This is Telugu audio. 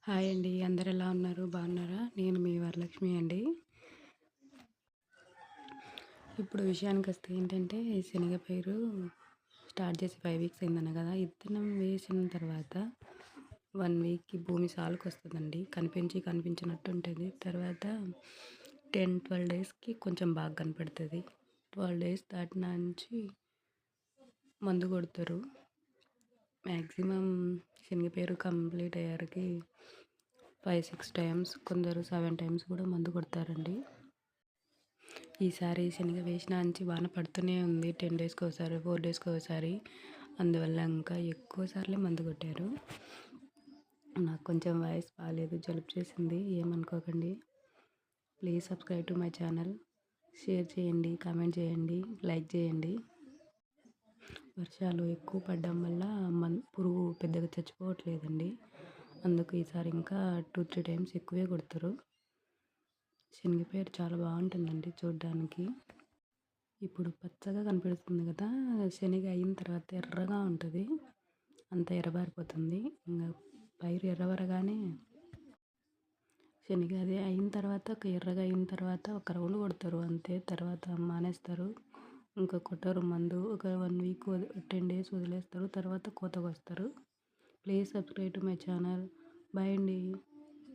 హాయ్ అండి. అందరూ ఎలా ఉన్నారు? బాగున్నారా? నేను మీ వరలక్ష్మి అండి. ఇప్పుడు విషయానికొస్తే ఏంటంటే శనగపైరు స్టార్ట్ చేసి 5 వీక్స్ అయిందన్నా కదా! ఇత్తనం వేసిన తర్వాత 1 వీక్‌కి భూమి సాలుకొస్తదండి. కనిపించినట్టు ఉంటది. తర్వాత 10, 12 డేస్‌కి కొంచెం బాగా కనపడుతది. 12 డేస్ దాటినాంచి మందు కొడతారు. మ్యాక్సిమం శనగపైరు కంప్లీట్ అయ్యేవరకి 5, 6 టైమ్స్ కొందరు 7 టైమ్స్ కూడా మందు కొడతారండి. ఈసారి శనగ వేసినాంచి వాన పడుతూనే ఉంది. 10 డేస్‌కి ఒకసారి, 4 డేస్‌కి ఒకసారి. అందువల్ల ఇంకా ఎక్కువ సార్లే మందు కొట్టారు. నాకు కొంచెం వాయిస్ బాలేదు, జలుబు చేసింది. ఏమనుకోకండి. Please subscribe to my channel. Share చేయండి, కామెంట్ చేయండి, లైక్ చేయండి. వర్షాలు ఎక్కువ పడడం వల్ల పురుగు పెద్దగా చచ్చిపోవట్లేదండి. అందుకు ఈసారి ఇంకా 2, 3 టైమ్స్ ఎక్కువే కొడతారు. శనగపైరు చాలా బాగుంటుందండి చూడ్డానికి. ఇప్పుడు పచ్చగా కనిపిస్తుంది కదా! శనగ అయిన తర్వాత ఎర్రగా ఉంటుంది. అంత ఎర్రబారిపోతుంది. ఇంకా పైరు ఎర్రబరగానే శనగ అది అయిన తర్వాత ఎర్రగా అయిన తర్వాత ఒక రౌండ్ కొడతారు అంతే. తర్వాత మానేస్తారు. ఇంకా కొట్టరు మందు. ఒక 1 వీక్ 10 డేస్ వదిలేస్తారు. తర్వాత కోతకొస్తారు. Please subscribe to my channel. Bye అండి.